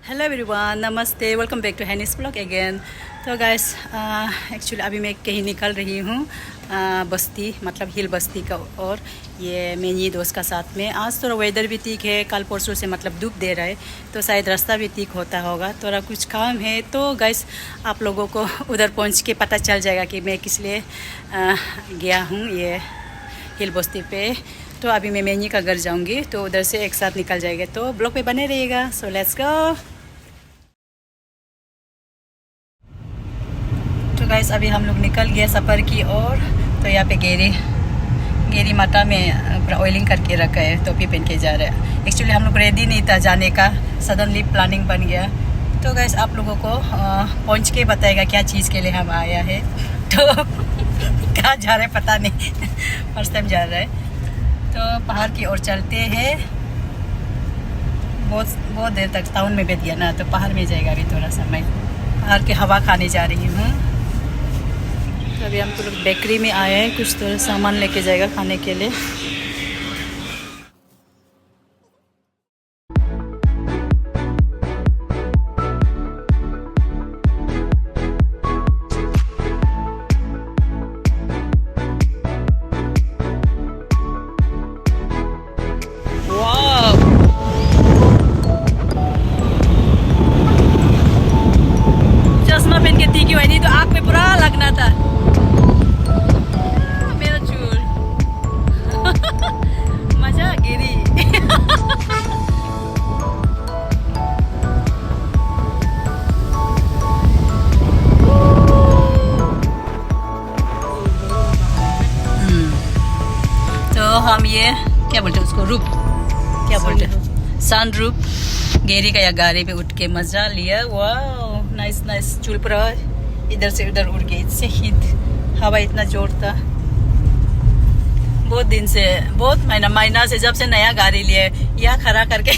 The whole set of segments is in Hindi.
हेलो एवरीवन, नमस्ते, welcome back to Hani's blog again. तो गाइस एक्चुअली अभी मैं कहीं निकल रही हूँ बस्ती, मतलब हिल बस्ती का। और ये मेरी दोस्त का साथ में। आज थोड़ा वेदर भी ठीक है, कल परसों से मतलब धूप दे रहा है, तो शायद रास्ता भी ठीक होता होगा। थोड़ा कुछ काम है, तो गाइस आप लोगों को उधर पहुँच के पता चल जाएगा कि मैं किस लिए गया हूँ ये हिल बस्ती पे। तो अभी मैं मेनी का घर जाऊंगी, तो उधर से एक साथ निकल जाएगा। तो ब्लॉग पे बने रहिएगा। So let's go. तो गाइस अभी हम लोग निकल गए सफ़र की ओर। तो यहाँ पे गेरी माता में पूरा ऑयलिंग करके रखा है, टोपी पहन के जा रहे हैं। एक्चुअली हम लोग रेडी नहीं था जाने का, सडनली प्लानिंग बन गया। तो गाइस आप लोगों को पहुँच के बताएगा क्या चीज़ के लिए हम आया है। तो कहाँ जा रहे पता नहीं, फर्स्ट टाइम जा रहा है। तो पहाड़ की ओर चलते हैं। बहुत देर तक टाउन में बैठ गया ना, तो पहाड़ में जाएगा अभी थोड़ा समय। पहाड़ की हवा खाने जा रही हूँ। तो अभी हम तो लोग बेकरी में आए हैं, कुछ तो सामान लेके जाएगा खाने के लिए। चश्मा पहन के थी क्यों नहीं, तो आँख में पूरा लगना था मेरा चूल। मजा गिरी। तो हम ये क्या बोलते हैं उसको, रूप क्या बोलते हैं, सन रूप गेरी का या गाड़ी पे उठ के मजा लिया। वाह नाइस नाइस। चूल पूरा इधर से उधर उड़ गई, इससे ही हवा इतना जोर था। बहुत दिन से, बहुत महीना से, जब से नया गाड़ी लिए यहाँ खड़ा करके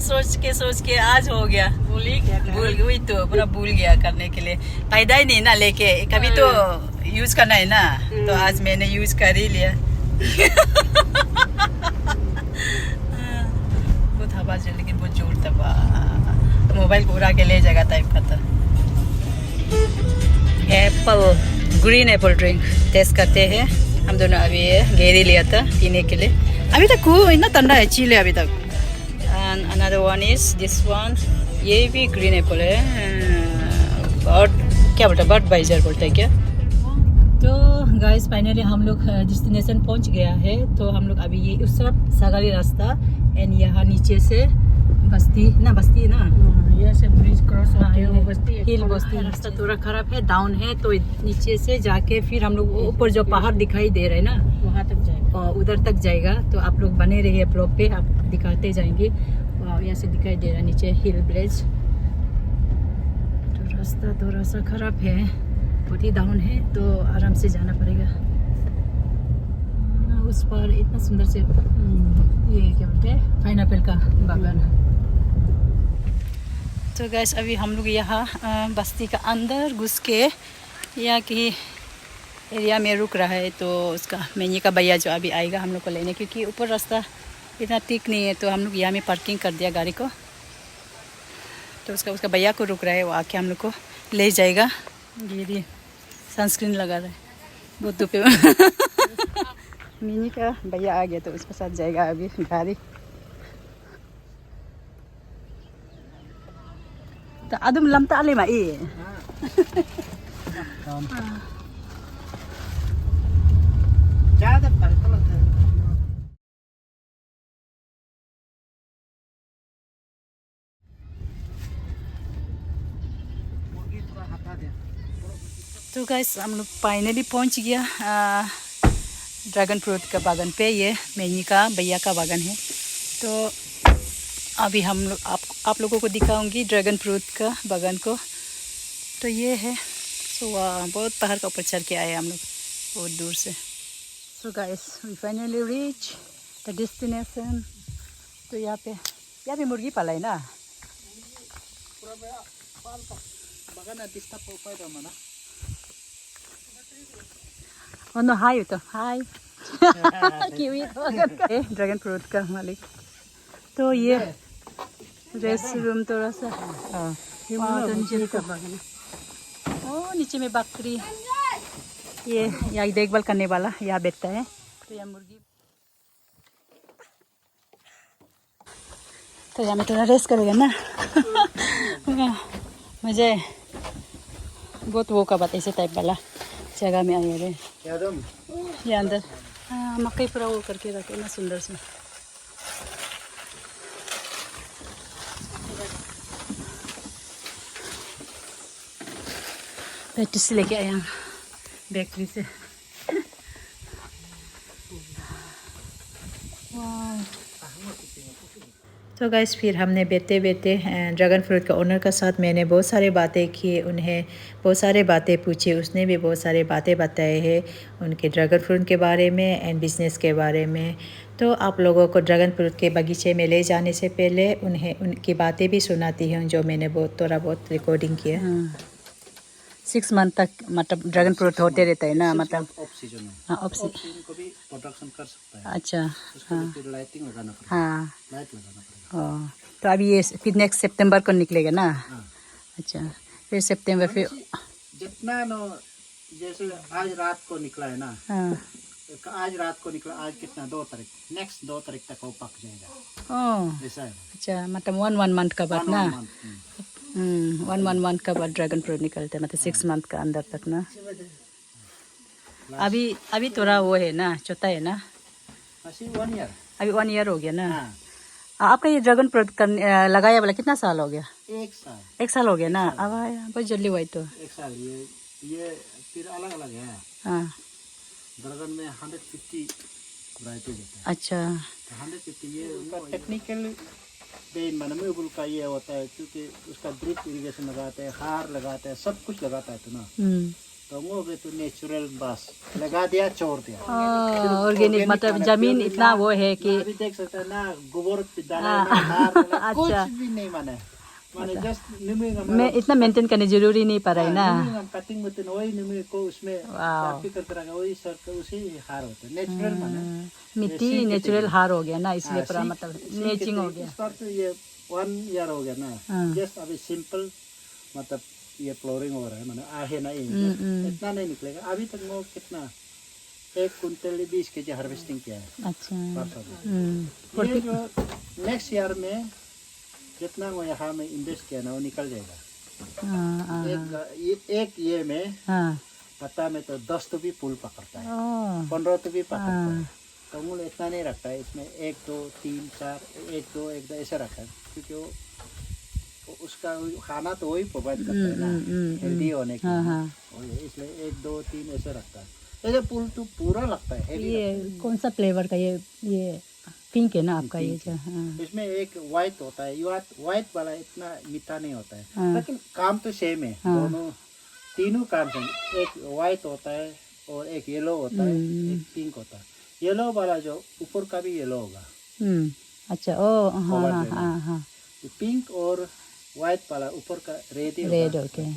सोच के आज हो गया। भूल गई, तो पूरा भूल गया करने के लिए। फायदा ही नहीं ना लेके, कभी तो यूज करना है ना। तो आज मैंने यूज कर ही लिया। बहुत हवा चल, लेकिन बहुत जोर था। मोबाइल को उड़ा के ले जाएगा टाइप का था। Apple, green apple drink taste करते हैं हम दोनों। अभी ये गेरी लिया था पीने के लिए। अभी तक इतना ठंडा है, चिल है अभी तक। And another one is this one, ये भी ग्रीन एप्पल है। बर्ड क्या बोलता है, बर्ड बाइजर बोलता है क्या। तो गाइस फाइनली हम लोग डेस्टिनेशन पहुंच गया है। तो हम लोग अभी ये उस तरफ सगाली रास्ता, एंड यहाँ नीचे से बस्ती ना ये से ब्रिज क्रॉस होके वो बस्ती हिल बस्ती। रास्ता थोड़ा खराब है, डाउन है, तो नीचे से जाके फिर हम लोग ऊपर जो पहाड़ दिखाई दे रहे हैं ना, वहाँ तक जाएगा, उधर तक जाएगा। तो आप लोग बने रहिए ब्लॉग पे, आप दिखाते जाएंगे। यहाँ से दिखाई दे रहा है नीचे हिल ब्रिज। तो रास्ता थोड़ा सा खराब है, बहुत ही डाउन है, तो आराम से जाना पड़ेगा। उस पर इतना सुंदर से ये क्या बोलते हैं, पाइनएप्पल का बागान। तो गैस अभी हम लोग यहाँ बस्ती का अंदर घुस के यहाँ की एरिया में रुक रहा है। तो उसका मेनी का भैया जो अभी आएगा हम लोग को लेने, क्योंकि ऊपर रास्ता इतना ठीक नहीं है। तो हम लोग यहाँ में पार्किंग कर दिया गाड़ी को। तो उसका भैया को रुक रहा है, वो आके हम लोग को ले जाएगा। ये सनस्क्रीन लगा रहा है, बहुत धूप है। मिनी का भैया आ गया, तो उसके साथ जाएगा अभी गाड़ी। तो अदम लमता ले माई ज्यादा पर तो गाइस हम लोग फाइनली पहुंच गया ड्रैगन फ्रूट का बागान पे। ये मेनी का भैया का बागान है। तो अभी हम लोग आप लोगों को दिखाऊंगी ड्रैगन फ्रूट का बागान को। तो ये है। सो बहुत पहाड़ का ऊपर चढ़ के आए हम लोग, बहुत दूर से। So guys we finally reach the destination. तो यहाँ पे मुर्गी पाला है ना। नो हाई तो हाई। कीवी ड्रैगन फ्रूट का मालिक। तो ये रेस्ट रूम थोड़ा सा वहाँ तो नीचे देखो नीचे में बकरी ये यहाँ देखभाल करने वाला यहाँ बैठता है तो यहाँ मुर्गी तो यहाँ में थोड़ा रेस्ट करेगा ना मुझे बहुत वो का बात ऐसे टाइप वाला जगह में आए रहे ये अंदर मकई पूरा वो करके रखे ना सुंदर से पैटिस लेके आया बेकरी से तो गाइस फिर हमने बैठते बैठते ड्रैगन फ्रूट के ओनर का साथ मैंने बहुत सारे बातें की उन्हें बहुत सारे बातें पूछी उसने भी बहुत सारे बातें बताए हैं उनके ड्रैगन फ्रूट के बारे में एंड बिज़नेस के बारे में। तो आप लोगों को ड्रैगन फ्रूट के बगीचे में ले जाने से पहले उन्हें उनकी बातें भी सुनाती हूँ जो मैंने थोड़ा बहुत रिकॉर्डिंग किया। 6 मंथ तक मतलब ड्रैगन फ्रूट होते रहता है ना मतलब ऑफ सीजन में हाँ ऑफ ऑफ सीजन को भी प्रोडक्शन कर सकता है। अच्छा उसको भी फिर लाइटिंग लगाना पड़ेगा। हाँ लाइट लगाना पड़ेगा। तो अभी ये फिर नेक्स्ट सितंबर को निकलेगा ना। हाँ। अच्छा फिर सितंबर फिर जितना नो जैसे आज रात को निकला है ना हाँ आज रात को निकला आज कितना 2 तारीख नेक्स्ट 2 तारीख तक वो पक जाएगा ओह ऐसा है। अच्छा मतलब 1 मंथ का बाद ना 1 मंथ का बाद ड्रैगन फ्रूट निकलता है मतलब 6 मंथ का अंदर तक ना। अभी थोड़ा वो है ना छोटा है ना 1 ईयर अभी 1 ईयर हो गया ना। हाँ आपका ये ड्रैगन फ्रूट लगाया वाला कितना साल हो गया? 1 साल 1 साल हो गया ना। अब आया बहुत जल्दी हुआ तो 1 साल ये फिर अलग अलग है। हाँ ड्रैगन में 150 वैरायटी होता है। अच्छा तो 150 ये उनका टेक्निकल बेन मैनेजेबल का ये होता है क्योंकि उसका ड्रिप इरिगेशन लगाते हैं हार लगाते हैं सब कुछ लगाता है तो ना तो वो भी तो नेचुरल बस लगा दिया छोड़ दिया ऑर्गेनिक मतलब जमीन इतना वो है कि अभी देख सकते हैं ना गोबर डाला ना हार डाला, कुछ भी नहीं माने जस्ट मैं इतना मेंटेन करने जरूरी नहीं पड़ा है ना। कटिंग में तो वही निम्बू को उसमें काफी करते रहेगा वही सर उसी हार होता है नेचुरल माने मिट्टी नेचुरल हार हो गया ना इसलिए पूरा मतलब नेचिंग हो गया। इस बार तो ये 1 ईयर हो गया ना जस्ट अभी सिंपल मतलब ये फ्लोरिंग हो रहा है माने आहे नहीं इतना नहीं निकलेगा अभी तक वो कितना 1 कुंटल 20 kg हार्वेस्टिंग किया है। अच्छा ये जो नेक्स्ट ईयर में जितना वो यहाँ में इन्वेस्ट किया ना वो निकल जाएगा। एक ये में पत्ता में तो 10 तो भी फूल पकड़ता है 15 तो भी पकड़ता है तो मूल इतना नहीं रखता है इसमें 1 2 3 4 1 2 1 2 ऐसे रखा है क्योंकि वो उसका खाना तो वही प्रोवाइड करता है ना हेल्दी होने के लिए इसलिए 1 2 3 ऐसे रखता है ऐसे फूल तो पूरा लगता है। ये कौन सा फ्लेवर का ये पिंक है ना आपका ये जो इसमें एक व्हाइट होता है व्हाइट वाला इतना मीठा नहीं होता है लेकिन काम तो सेम है दोनों तीनों काम सेम एक व्हाइट होता है और एक येलो होता है एक पिंक होता है। येलो वाला जो ऊपर का भी येलो होगा। अच्छा ओ हाँ पिंक और व्हाइट वाला ऊपर का रेड ओके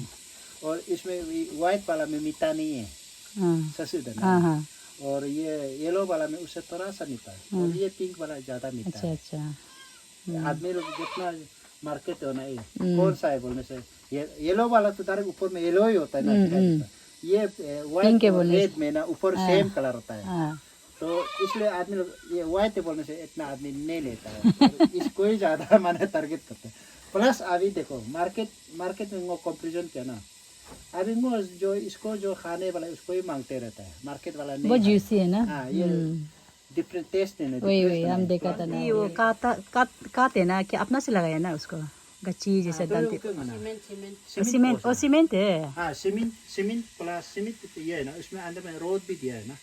और इसमें व्हाइट वाला में मीठा नहीं है ससुद और ये येलो वाला में उससे थोड़ा सा मीठा है और ये पिंक वाला ज्यादा मीठा है। अच्छा आदमी लोग जितना मार्केट होना है कौन सा है बोलने से येलो वाला तो डायरेक्ट ऊपर में येलो ही होता है ना ये व्हाइट और रेड में ना ऊपर सेम कलर होता है तो इसलिए आदमी लोग ये व्हाइट बोलने से इतना आदमी नहीं लेता है इसको ही ज्यादा माने टारगेट करते हैं। प्लस अभी देखो मार्केट में वो कंपैरिजन किया ना अभी वो जो इसको जो खाने वाला उसको ही मांगते रहता है मार्केट वाला नहीं। बहुत जूसी है ना। हाँ ये डिफरेंट टेस्ट है ना वही हम देखा था ना वो काटे ना कि अपना से लगाया ना उसको गच्ची जैसे डालते सीमेंट है। हाँ सीमेंट प्लस सीमेंट ये है ना उसमें अंदर में रोड भी दिया है ना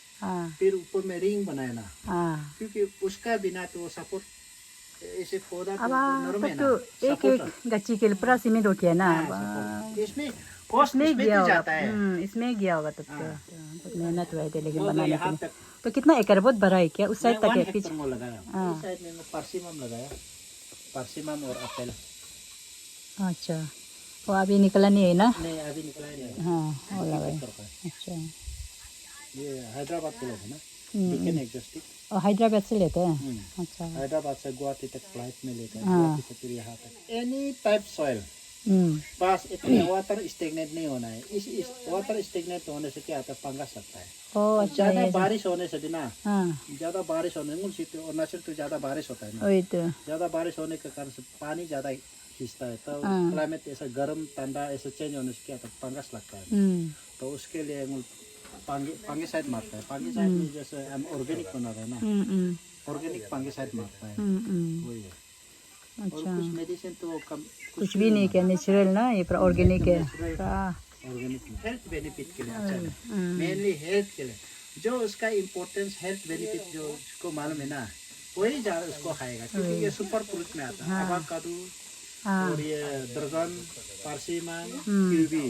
फिर ऊपर में रिंग बनाया ना क्योंकि उसका बिना तो वो सपोर्ट ऐसे पौधा तो एक गच्ची के लिए पूरा सीमेंट हो गया ना। इसमें कॉस्ट में जाता है इसमें गया होगा तब तो बहुत मेहनत हुआ है लेकिन बनाने के लिए। तो कितना एकड़ बहुत बड़ा है क्या उस साइड तक है पीछे? लगाया इस साइड में परसिमम लगाया परसिमम और एप्पल। अच्छा वो अभी निकला नहीं है ना? नहीं अभी निकला नहीं। हाँ वो लगाया। अच्छा ये हैदराबाद के लोग है ना? डिकेन एक्जोस्टिक। और हैदराबाद से लेते हैं। अच्छा। हैदराबाद से गुवाहाटी तक फ्लाइट में लेते हैं, गुवाहाटी से फिर यहाँ तक। एनी टाइप सॉइल, बस इतने वाटर स्टेगनेट नहीं होना है। इस वाटर स्टेगनेट होने से क्या होता है, फंगस लगता है। ज्यादा बारिश होने से भी ना, ज्यादा बारिश होने से अरुणाचल तो ज्यादा बारिश होता है ना, ज्यादा बारिश होने के कारण से पानी ज्यादा खींचता है, तो क्लाइमेट ऐसा गर्म ठंडा ऐसा चेंज होने से क्या होता है, फंगस लगता है। तो उसके लिए फंगिसाइड मारता है। फंगिसाइड में जैसे हम ऑर्गेनिक बना रहे हैं ना, ऑर्गेनिक फंगिसाइड मारता है, वही है। और कुछ मेडिसिन तो कुछ भी नहीं, क्या नेचुरल ना, ये पूरा ऑर्गेनिक है। ऑर्गेनिक हेल्थ बेनिफिट के लिए अच्छा है, मेनली हेल्थ के लिए। जो उसका इम्पोर्टेंस हेल्थ बेनिफिट जो उसको मालूम है ना, वही ज्यादा उसको खाएगा, क्योंकि ये सुपर फ्रूट में आता है। एवोकाडो और ये ड्रैगन, परसिमन, कीवी,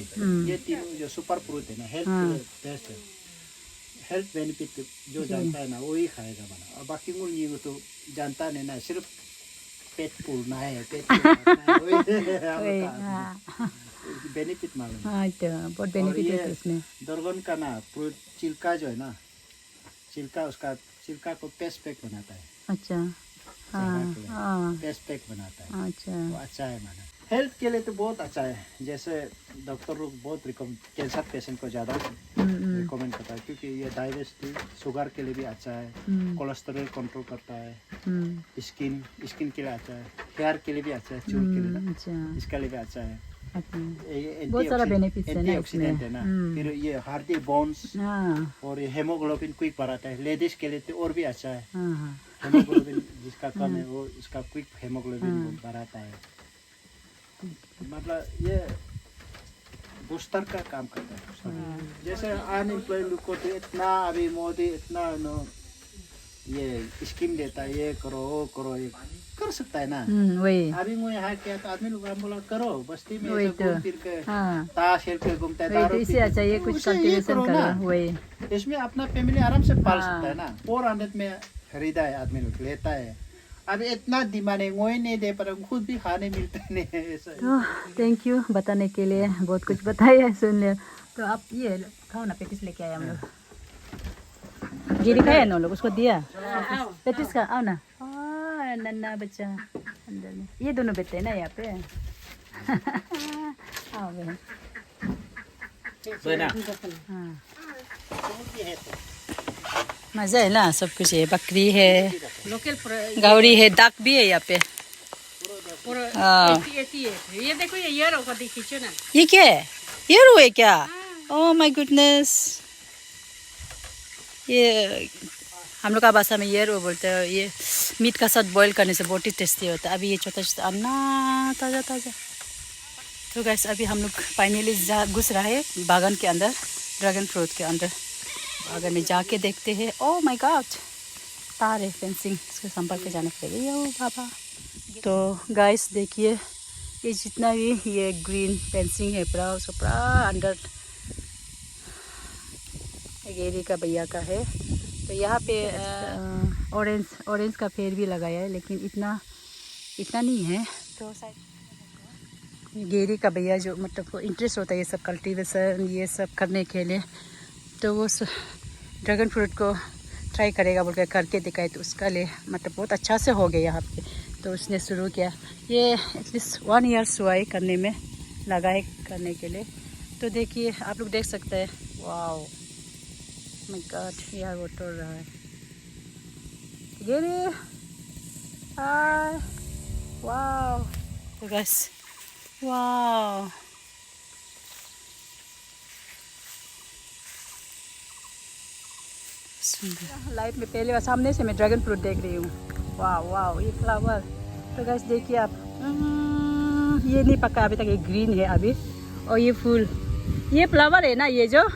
ये तीनों जो सुपर फ्रूट है ना, हेल्थ के लिए बेस्ट है। हेल्थ बेनिफिट जो जानता है ना वही खाएगा बना। और बाकी को ये तो जानता नहीं ना, सिर्फ पेट पूर्णा है, पेट बेनिफिट मालूम है। बहुत बेनिफिट है इसमें। ड्रैगन का ना फ्रूट छिलका जो है ना, छिलका उसका छिलका को पेस्ट पैक बनाता है। अच्छा। पेस्ट पैक बनाता है। अच्छा। वो अच्छा है माना। हेल्थ के लिए तो बहुत अच्छा है। जैसे डॉक्टर लोग बहुत कैंसर पेशेंट को ज़्यादा रिकमेंड करता है, क्योंकि ये डायबिटीज शुगर के लिए भी अच्छा है, कोलेस्ट्रॉल कंट्रोल करता है, स्किन के लिए अच्छा है, हेयर के लिए भी अच्छा है, चूल के लिए ना, इसके लिए भी अच्छा है। बहुत सारा बेनिफिट्स है ना, एंटीऑक्सीडेंट है ना। फिर ये हार्डी बोन्स और ये हेमोग्लोबिन क्विक बढ़ाता है। लेडीज के लिए तो और भी अच्छा है। हेमोग्लोबिन जिसका कम है वो इसका क्विक हेमोग्लोबिन बढ़ाता है। मतलब ये बूस्टर का काम करता है। जैसे अनएम्प्लॉयड लोग को तो इतना अभी मोदी इतना ये स्कीम देता है, ये करो वो करो, ये कर सकता है ना। वही अभी वो यहाँ क्या तो आदमी लोग बोला करो बस्ती में ऐसे घूम फिर के ताश खेल के घूमता है, दारू इससे अच्छा ये कुछ कल्टीवेशन करो। वही इसमें अपना फैमिली आराम से पाल सकता है ना। 400 में खरीदा है, आदमी लोग लेता है। अभी इतना डिमांड है, वही नहीं दे पर खुद भी खाने मिलता नहीं है ऐसा। तो थैंक यू बताने के लिए, बहुत कुछ बताया सुन लिया। तो आप ये खाओ ना, पेटिस लेके आए हम लोग। गिरी खाया ना लोग, उसको दिया पेटिस का। आओ ना, नन्ना बच्चा अंदर में। ये दोनों बैठते हैं ना यहाँ पे। आओ बहन। हाँ मजा है ना, सब कुछ है। बकरी है, गौरी है, डक भी है यहाँ पे। ये देखो ये ईयर होगा, देखिए ना। ये क्या है, ईयर है क्या? Oh my goodness. ये हम लोग का भाषा में ईयर बोलते हैं। ये मीट का साथ बॉईल करने से बहुत ही टेस्टी होता है। अभी ये छोटा छोटा अन्ना ताज़ा ताज़ा। तो गैस अभी हम लोग फाइनली घुस रहा है बागान के अंदर, ड्रैगन फ्रूट के अंदर। अगर मैं जाके देखते हैं, ओह माय गॉड, तार है फेंसिंग, इसको संपर्क पे जाने पड़ेगा। यो बाबा। तो गाइस देखिए, ये जितना भी ये ग्रीन फेंसिंग है पूरा, उसको पूरा अंडर गेरी का भैया का है। तो यहाँ पे ऑरेंज का पेड़ भी लगाया है, लेकिन इतना नहीं है। तो गेरी का भैया जो मतलब इंटरेस्ट होता है ये सब कल्टीवेशन ये सब करने के लिए, तो वो ड्रैगन फ्रूट को ट्राई करेगा बोल के करके दिखाए। तो उसका लिए मतलब बहुत अच्छा से हो गया यहाँ पे। तो उसने शुरू किया, ये एटलीस्ट 1 ईयर हुआ है करने में, लगा है करने के लिए। तो देखिए आप लोग देख सकते हैं, वाओ माय गॉड, यार वो तोड़ रहा है। गेरी हाय, वाओ। तो बस वाओ, लाइफ में पहले बार सामने से मैं ड्रैगन फ्रूट देख रही हूँ। वाह वाह, ये फ्लावर। तो गैस देखिए आप, ये नहीं पका अभी तक, ये ग्रीन है अभी। और ये फूल, ये फ्लावर है ना, ये जो,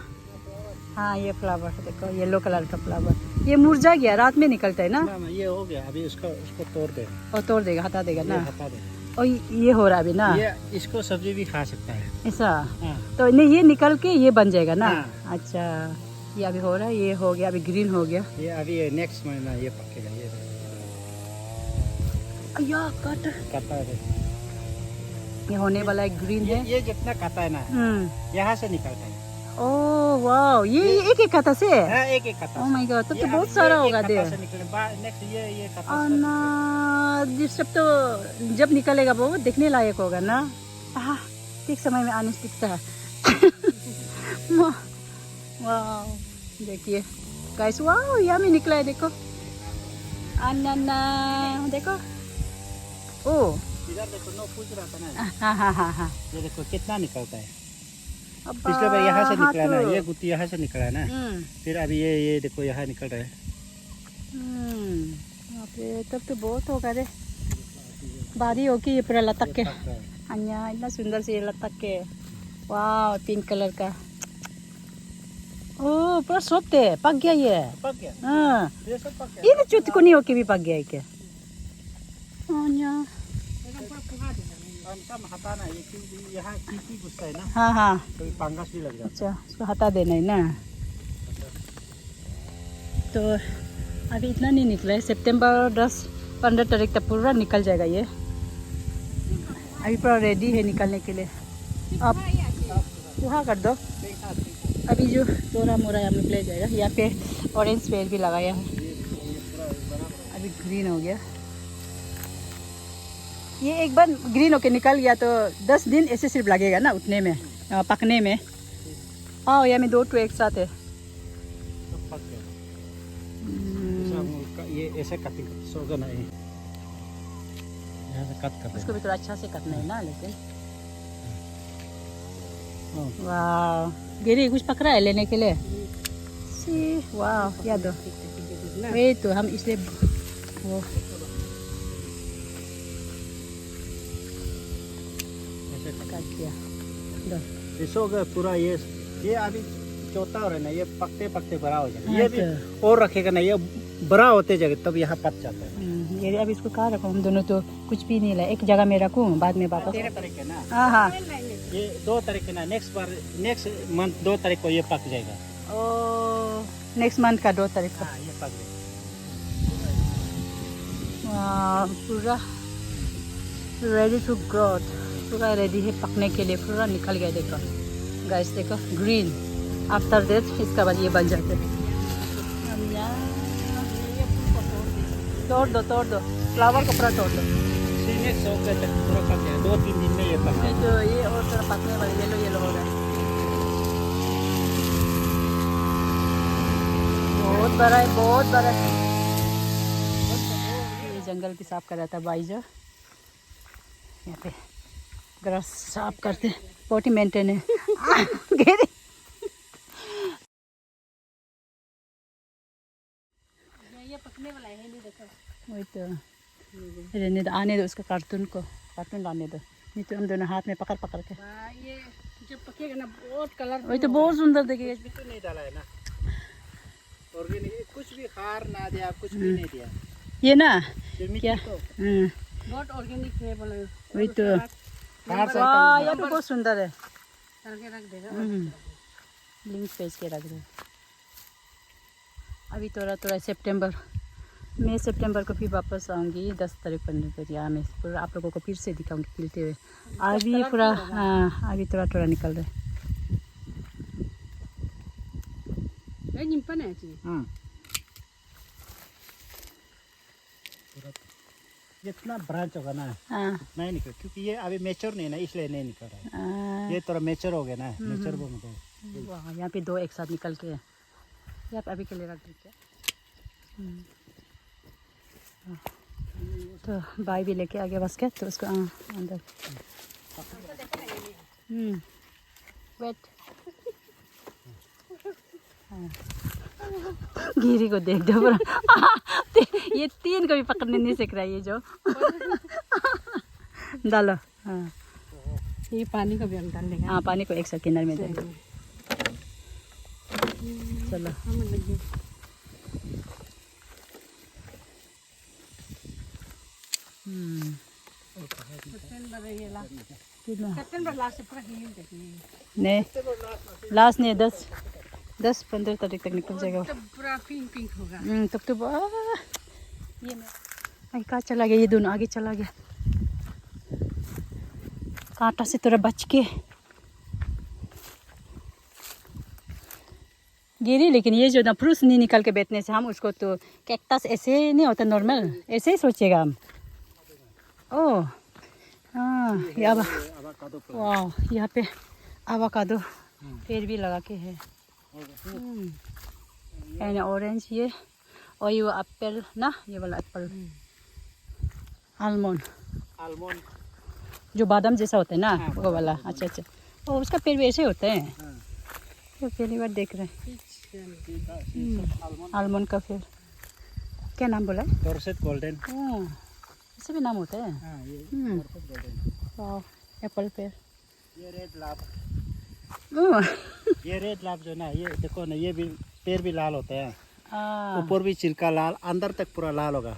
हाँ ये फ्लावर देखो, येलो कलर का फ्लावर। ये मुरझा गया, रात में निकलता है ना। ये हो गया अभी, उसको तोड़ दे और तोड़ देगा, हटा देगा ना। हटा दे। और ये हो रहा अभी ना, ये इसको सब्जी भी खा सकता है ऐसा। हाँ। तो नहीं ये निकल के ये बन जाएगा ना। हाँ। अच्छा, ये अभी हो रहा है, ये हो गया अभी ग्रीन हो गया। ये अभी नेक्स्ट महीना ये पकेगा। ये अया काटा है, ये होने वाला है, ग्रीन है। ये जितना काटा है ना, यहाँ से निकलता है। ओह वाह, ये एक एक कथा से? हाँ, एक एक कथा ओह माय गॉड, तब ये तो बहुत अभी सारा ये होगा एक दे। कथा से निकले नेक्स्ट ये कथा से अन्ना, जिस सब तो जब निकलेगा वो देखने लायक होगा ना। ठीक समय में आने दिखता है। वाह, देखिए गाइस, वाह यहाँ में निकला है, देखो अन्ना, देखो। ओह इधर देखो, नो पूछ रहा था ना, हाँ। ये देखो कितना निकलता है। अब्बा, पिछले बार यहाँ से हाँ निकला ना, तो। ये गुत्ती यहाँ से निकला है ना, फिर अभी ये देखो यहाँ निकल रहा है। यहाँ पे तब तो बहुत होगा रे, भारी होगी ये पूरा लटक के। अन्या इतना सुंदर से ये लटक के, वाह पिंक कलर का। ओह पूरा सॉफ्ट है, पक गया ये। पक गया, हाँ, ये सब पक गया। ये तो चुटकुनी होके भी पक गया है क्या? अन्या, हम सब हटाना है, ये क्योंकि यहाँ कीटी गुस्सा है ना, हाँ कभी फंगस भी लग जाता अच्छा, उसको हटा देना है ना। तो अभी इतना नहीं निकला है, सितंबर 10-15 तारीख तक पूरा निकल जाएगा ये। अभी पूरा रेडी है निकलने के लिए। आप वहाँ कर दो, अभी जो थोड़ा मोरा हम निकले जाएगा। यहाँ पे ऑरेंज पेड़ भी लगाया है, अभी ग्रीन हो गया। ये एक बार ग्रीन होके निकल गया तो 10 दिन ऐसे सिर्फ लगेगा ना उठने में, पकने में। हाँ, यहाँ में 2 तो एक साथ है। सब पक गया। ये ऐसे कटिंग सोगा ना, यहाँ से कट कर उसको भी थोड़ा अच्छा से कटना है ना, लेकिन वाह, गिरी कुछ पकड़ा है लेने के लिए। वाह, याद दो वही तो हम इसलिए वो काट दिया। दो ये सोगा पूरा, ये अभी चौथा हो रहा है ना, ये पकते पकते बड़ा हो जाएगा। ये भी और रखेगा ना, ये बड़ा होते जाएगा तब यहाँ पक जाता है। ये अभी इसको कहाँ रखूँ, हम दोनों तो कुछ भी नहीं लाए, एक जगह में रखूँ बाद में वापस। 13 तारीख है ना, हाँ ये 2 तारीख है ना, नेक्स्ट मंथ 2 तारीख को ये पक जाएगा। ओ नेक्स्ट मंथ का 2 तारीख को। हाँ, ये पक जाएगा। पूरा रेडी टू ग्रोथ, पूरा रेडी है पकने के लिए, पूरा निकल गया। देखो गाइस, देखो ग्रीन। आफ्टर दैट इसका बाद ये बन जाते हैं। तोड़ दो फ्लावर को पूरा तोड़ दो। नेक्स्ट तक पूरा पक जाएगा, 2-3 दिन में ये पक ये जाएगा। तो ये और थोड़ा पकने वाला येलो हो रहा है। बहुत बड़ा है, बहुत बड़ा है। ये जंगल भी साफ कर रहा था भाई जो यहाँ पे ग्रास साफ करते, पोटी मेंटेन है। घेरे ये पकने वाला है नहीं, देखो वही तो रहने दो, आने दो उसका कार्टून लाने दो, नहीं तो हम दोनों हाथ में पकड़ के। ये जब पकेगा ना बहुत कलर। वही तो बहुत सुंदर दिखेगा। कुछ भी नहीं डाला है ना, ऑर्गेनिक, कुछ भी खार ना दिया, कुछ भी नहीं दिया। ये ना ये मिट्टी क्या, तो बहुत ऑर्गेनिक है बोले। वही तो। खार से वाह, ये तो बहुत सुंदर है। करके रख देगा। लिंक पेज के रख दो। अभी थोड़ा सितंबर को फिर वापस आऊँगी, 10 तारीख 15 तारीख। यहाँ मैं पूरा आप लोगों को फिर से दिखाऊंगी खिलते हुए। अभी पूरा हाँ, अभी थोड़ा निकल रहा है। ये निम्पन है जी। जितना ब्रांच होगा ना हाँ नहीं निकल, क्योंकि ये अभी मेच्योर नहीं है ना, इसलिए नहीं निकल रहा है। ये थोड़ा मेच्योर हो गया ना, मेच्योर हो गया। वाह, यहाँ पे 2 एक साथ निकल के यहाँ पे अभी के लिए रख दीजिए। तो भाई भी लेके आ गया बास्केट, तो उसको अंदर वेट। गिरी को देख दो पूरा। ये 3 को भी पकड़ने नहीं सीख रहा है ये जो। डालो। हाँ ये पानी का भी हम डाल देंगे। हाँ, पानी को एक साथ किनारे में दे दो। चलो सितंबर लास्ट से पूरा हिल देखिए। नहीं, लास्ट नहीं, 10-15 तारीख तक निकल जाएगा। तब पूरा पिंक होगा। तब तो ये मैं कहाँ चला गया, ये दोनों आगे चला गया। कांटा से थोड़ा बच के। गिरी, लेकिन ये जो ना फ्रूट्स नहीं निकल के बेचने से हम उसको तो कैक्टस ऐसे नहीं होता नॉर्मल, ऐसे ही सोचेगा हम। ओह हाँ, ये avocado plant. वाह, यहाँ पे आवाकाडो पेड़ भी लगा के है। एंड ऑरेंज ये, और ये एप्पल ना, ये वाला एप्पल, आलमंड Almond. जो बादाम जैसा होता है ना, वो वाला। अच्छा अच्छा, और उसका पेड़ भी ऐसे होता है। तो पहली बार देख रहे हैं आलमंड का पेड़। क्या नाम बोला? Dorset golden. ओह, ऐसे भी नाम होता है। हाँ, ये Dorset golden. वाह, एप्पल पेड़। ये रेड लाभ, ओह, ये रेड लाभ जो ना, ये देखो ना, ये भी पेड़ भी लाल होता है, हाँ। ऊपर भी छिलका लाल, अंदर तक पूरा लाल होगा।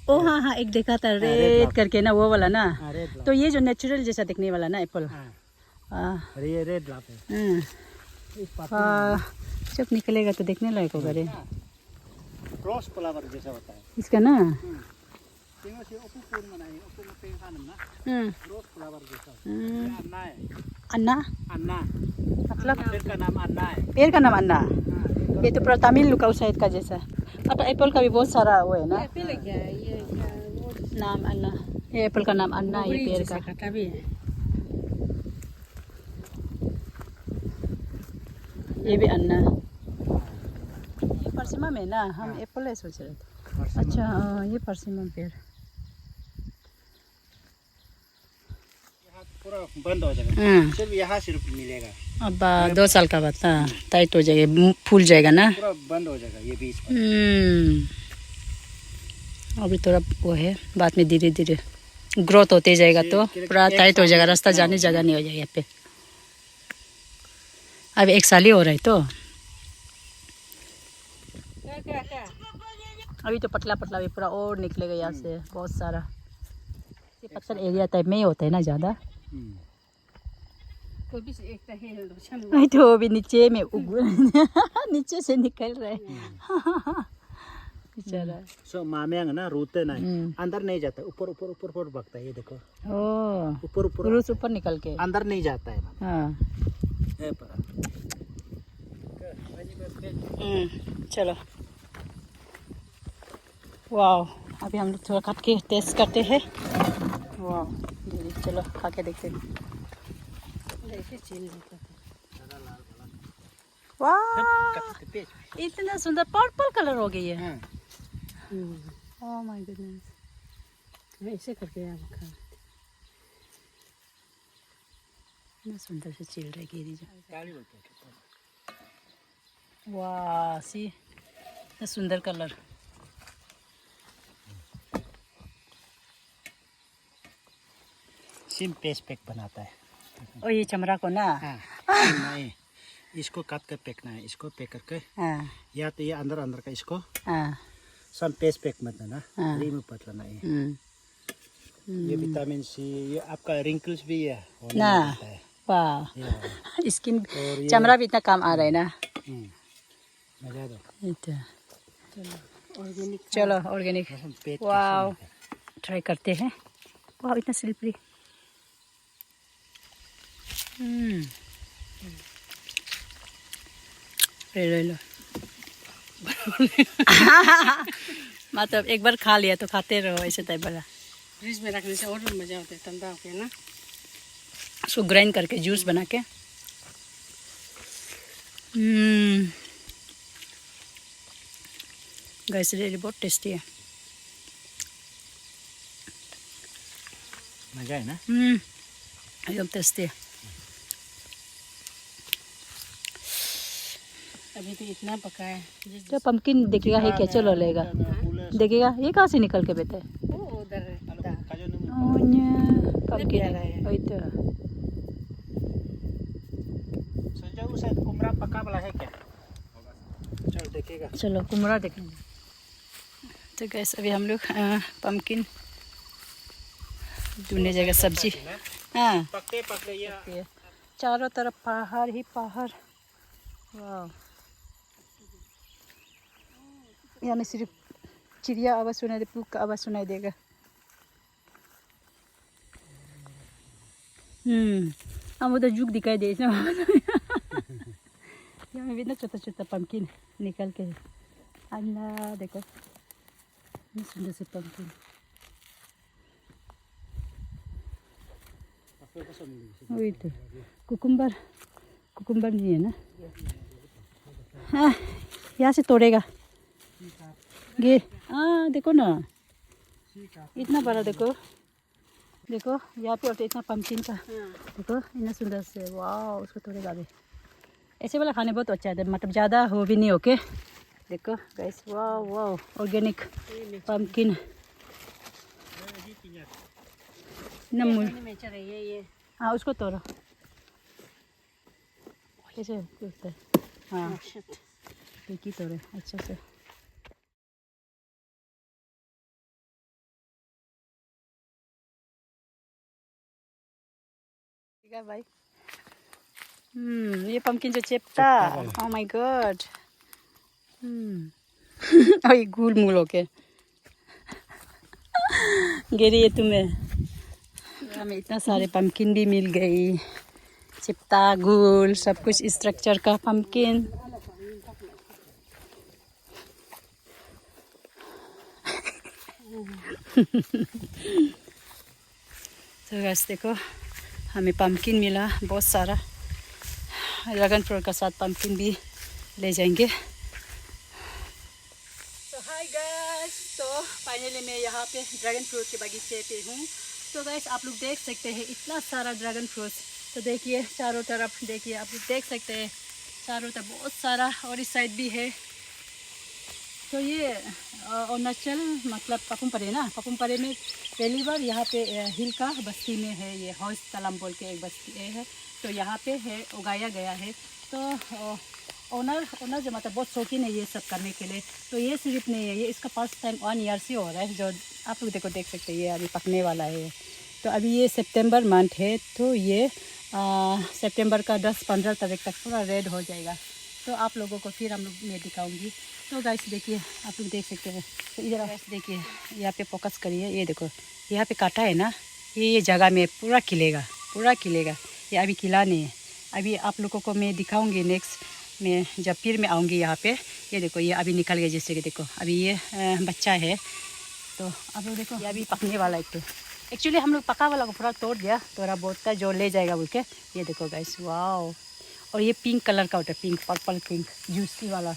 ओ हाँ हाँ, एक देखा था रेड करके ना, वो वाला ना। हाँ, रेड लाभ। तो ये जो नेचुरल जैसा दिखने वाला ना एप्पल। हाँ, अरे ये रेड लाभ है। जब निकलेगा तो देखने लायक होगा रे। रोज फ्लावर जैसा होता है। इसका ना रोज फ्लावर जैसा होता है। ये अन्ना है। अन्ना अन्ना, मतलब पेड़ का नाम अन्ना है। पेड़ का नाम अन्ना। हाँ, ये तो पूरा तमिल लुका साइड का जैसा। अब एप्पल का भी बहुत सारा वो है ना नाम, अन्ना। ये एप्पल का नाम अन्ना है, ये पेड़ का। ये भी अन्ना। ये परसिमम है ना, हम एप्पल है सोच रहे थे। अच्छा हाँ, ये परसिमम पेड़। यहाँ पूरा बंद हो जाएगा, सिर्फ यहाँ सिर्फ मिलेगा। अब 2 साल का बाद हाँ, टाइट हो जाएगा, फूल जाएगा ना। पूरा बंद हो जाएगा ये बीच में। अभी थोड़ा वो है, बाद में धीरे धीरे ग्रोथ होते जाएगा तो पूरा टाइट हो जाएगा, रास्ता जाने जगह नहीं हो जाएगा यहाँ पे। अब 1 साल ही हो रहा है तो अभी तो पतला पतला भी पूरा और निकलेगा यहाँ से बहुत सारा। ये पत्थर एरिया टाइप में ही होता है ना ज़्यादा। नहीं तो वो भी नीचे में उग नीचे से निकल रहा है बेचारा। सो मामेंग ना रोते नहीं, अंदर नहीं जाता, ऊपर ऊपर ऊपर ऊपर भागता है। ये देखो ओह, ऊपर ऊपर रूस ऊपर निकल के अंदर नहीं जाता है। हाँ। चलो वाह, अभी हम लोग थोड़ा काट के टेस्ट करते हैं। वाह, चलो खा के देखते हैं। वाह, इतना सुंदर पर्पल कलर हो गई है। ओह माय गुडनेस, ऐसे करके आप खा। इतना सुंदर से चिल रही है। वाह, सी इतना सुंदर कलर। सिम पेस्ट पैक बनाता है। और ये चमड़ा को ना नहीं, इसको काट कर फेंकना है, इसको पैक करके हाँ या तो ये अंदर अंदर का इसको हाँ सम पेस्ट पैक मत देना, हाँ। रिमूव मत लेना। ये विटामिन सी, ये आपका रिंकल्स भी है ना। वाह, स्किन चमड़ा भी इतना काम आ रहा है ना। मजा दो। चलो ऑर्गेनिक। वाह, ट्राई करते हैं। वाह, इतना स्लिपरी। ले लो मतलब एक बार खा लिया तो खाते रहो, ऐसे टाइप वाला। फ्रिज में रखने से और भी मजा होता है, ठंडा हो गया ना। उसको ग्राइंड करके जूस बना के। गाइस रियली बहुत टेस्टी है। मजा है ना। एकदम टेस्टी है। अभी तो इतना पका है। तो पंपकिन देखेगा है क्या? चलो लेगा, देखेगा ये कहाँ से निकल के बेटे। वो उधर है। पंपकिन वही तो। संजय उसे कुमरा पका वाला है क्या? चल देखेगा। चलो कुमड़ा देखेंगे। तो गैस अभी हम लोग पंपकिन ढूंढने जाएगा सब्जी। हाँ, पकते पकते ये चारों तरफ पहाड़ ही पहाड़। वाह, यहाँ में सिर्फ चिड़िया आवाज़ सुनाई दे, पुक का आवाज़ सुनाई देगा। हम उधर जुग दिखाई दे। यहाँ में भी ना छोटा छोटा पंपकिन निकल के है। अल्लाह देखो ये सुंदर से पंपकिन। वही तो कुकुम्बर कुकुम्बर नहीं है ना। हाँ यहाँ से तोड़ेगा ये। हाँ देखो ना इतना बड़ा देखो देखो यहाँ पे और इतना पंपकिन का देखो इतना सुंदर से। वाह उसको तोड़ेगा अभी। ऐसे वाला खाने बहुत अच्छा है मतलब ज़्यादा हो भी नहीं। ओके देखो गाइस वाह वाह ऑर्गेनिक पंपकिन नमूल। हाँ उसको तोड़ो कैसे होता है। हाँ एक ही तोड़ो अच्छा से। ठीक है भाई। ये पंपकिन जो चेपटा। Oh my God. और ये गुल मूल होके गिरी है तुम्हें। हमें इतना सारे पंपकिन भी मिल गई। चिपटा गुल सब कुछ स्ट्रक्चर का पंपकिन। तो गाइस देखो हमें पंपकिन मिला बहुत सारा। ड्रैगन फ्रूट का साथ पंपकिन भी ले जाएंगे। तो हाय गाइस तो फाइनली मैं यहाँ पे ड्रैगन फ्रूट के बगीचे पे हूँ। तो गाइस आप लोग देख सकते हैं इतना सारा ड्रैगन फ्रूट। तो देखिए चारों तरफ देखिए आप लोग देख सकते हैं चारों तरफ बहुत सारा और इस साइड भी है। तो ये अरुणाचल मतलब पपुमपरे ना। पपुमपरे में पहली बार यहाँ पे हिल का बस्ती में है ये हॉइस तलम बोल के एक बस्ती है। तो यहाँ पे है उगाया गया है। तो ओनर जो मतलब बहुत शौकीन है ये सब करने के लिए। तो ये सिर्फ नहीं है ये इसका फर्स्ट टाइम 1 ईयर से हो रहा है। जो आप लोग देखो देख सकते हैं ये अभी पकने वाला है। तो अभी ये सितंबर मंथ है तो ये सितंबर का 10-15 तारीख तक पूरा रेड हो जाएगा। तो आप लोगों को फिर हम लोग मैं दिखाऊंगी। तो गाइस देखिए आप लोग देख सकते हैं। तो इधर गाइस देखिए यहाँ पे फोकस करिए। ये देखो यहाँ पे काटा है ना ये जगह में पूरा खिलेगा। ये अभी खिला नहीं है। अभी आप लोगों को मैं दिखाऊंगी नेक्स्ट में जब फिर मैं आऊँगी यहाँ पे। ये देखो ये अभी निकल गया जैसे कि देखो अभी ये बच्चा है। तो आप लोग देखो ये अभी पकने वाला है। तो एक्चुअली हम लोग पका वाला को पूरा तोड़ दिया थोड़ा बहुत का जो ले जाएगा बोल के। ये देखो गाइस वाओ। और ये पिंक कलर का होता है पिंक पर्पल पिंक जूसी वाला।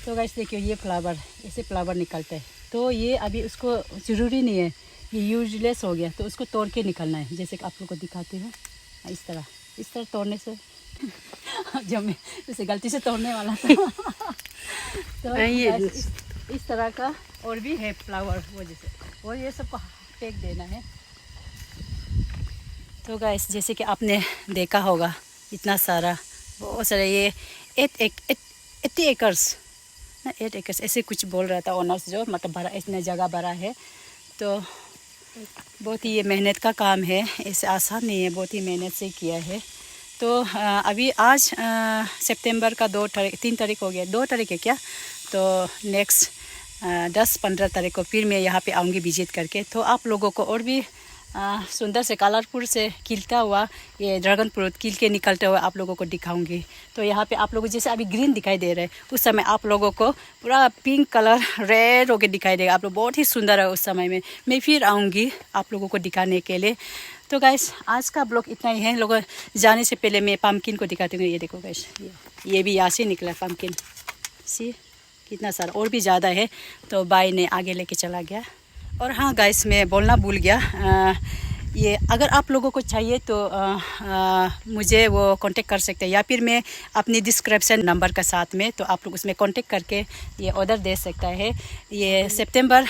तो गाइस देखिए ये फ्लावर ऐसे फ्लावर निकलता है। तो ये अभी उसको ज़रूरी नहीं है ये यूजलेस हो गया तो उसको तोड़ के निकलना है। जैसे कि आप लोग को दिखाती हूँ इस तरह तोड़ने से जो मैं जैसे गलती से तोड़ने वाला था। तो ये इस तरह का और भी है फ्लावर वो जैसे और ये सबको फेंक देना है। तो गाइस जैसे कि आपने देखा होगा इतना सारा बहुत सारा ये 80 एकर्स ऐसे कुछ बोल रहा था ओनर्स जो मतलब बड़ा इतना जगह बड़ा है। तो बहुत ही ये मेहनत का काम है ऐसे आसान नहीं है बहुत ही मेहनत से किया है। तो अभी आज सितंबर का 3 तारीख हो गया 2 तारीख है क्या। तो नेक्स्ट 10-15 तारीख को फिर मैं यहाँ पे आऊँगी विजिट करके। तो आप लोगों को और भी सुंदर से कलरफुल से खिलता हुआ ये ड्रैगन फ्रूट खिल के निकलते हुए आप लोगों को दिखाऊंगी। तो यहाँ पे आप लोगों जैसे अभी ग्रीन दिखाई दे रहा है उस समय आप लोगों को पूरा पिंक कलर रेड होके दिखाई देगा। आप लोग बहुत ही सुंदर है उस समय में। मैं फिर आऊँगी आप लोगों को दिखाने के लिए। तो गाइस आज का ब्लॉग इतना ही है। लोगों जाने से पहले मैं पम्पकिन को दिखाती हूँ। ये देखो गाइस ये भी यहाँ से निकला पम्पकिन सी कितना सारा और भी ज़्यादा है। तो भाई ने आगे लेके चला गया। और हाँ गाइस मैं बोलना भूल गया ये अगर आप लोगों को चाहिए तो मुझे वो कांटेक्ट कर सकते हैं या फिर मैं अपनी डिस्क्रिप्शन नंबर का साथ में तो आप लोग उसमें कांटेक्ट करके ये ऑर्डर दे सकता है। ये सितंबर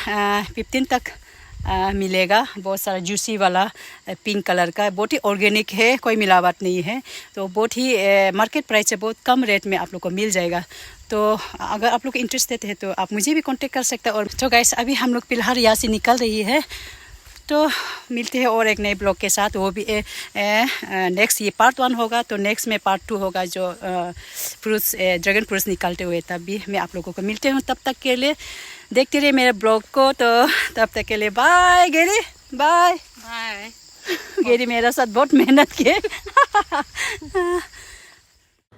15 तक मिलेगा। बहुत सारा जूसी वाला पिंक कलर का बहुत ही ऑर्गेनिक है कोई मिलावट नहीं है। तो बहुत ही मार्केट प्राइस से बहुत कम रेट में आप लोग को मिल जाएगा। तो अगर आप लोग इंटरेस्टेड है तो आप मुझे भी कांटेक्ट कर सकते हैं। और तो गाइस अभी हम लोग फिलहाल यहाँ से निकल रही है। तो मिलते हैं और एक नए ब्लॉग के साथ। वो भी नेक्स्ट ये पार्ट 1 होगा तो नेक्स्ट में पार्ट 2 होगा जो फ्रूट्स ड्रैगन फ्रूट्स निकलते हुए तब भी मैं आप लोगों को मिलते हूँ। तब तक के लिए देखते रहिए मेरे ब्लॉग को। तो तब तक के लिए बाय गेरी बाय गेरी मेरा साथ बहुत मेहनत किए।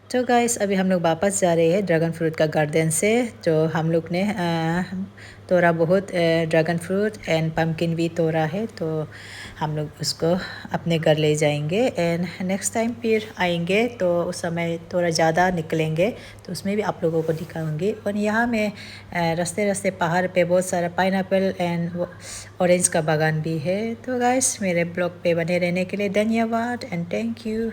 तो गाइस अभी हम लोग वापस जा रहे हैं ड्रैगन फ्रूट का गार्डन से। जो हम लोग ने तोड़ा बहुत ड्रैगन फ्रूट एंड पम्पकिन भी तोड़ा है, तो हम लोग उसको अपने घर ले जाएंगे एंड नेक्स्ट टाइम फिर आएंगे तो उस समय थोड़ा ज़्यादा निकलेंगे तो उसमें भी आप लोगों को दिखाऊंगी। और यहाँ में रास्ते रास्ते पहाड़ पे बहुत सारा पाइनएप्पल एंड ऑरेंज का बागान भी है। तो गाइस मेरे ब्लॉग पे बने रहने के लिए धन्यवाद एंड थैंक यू।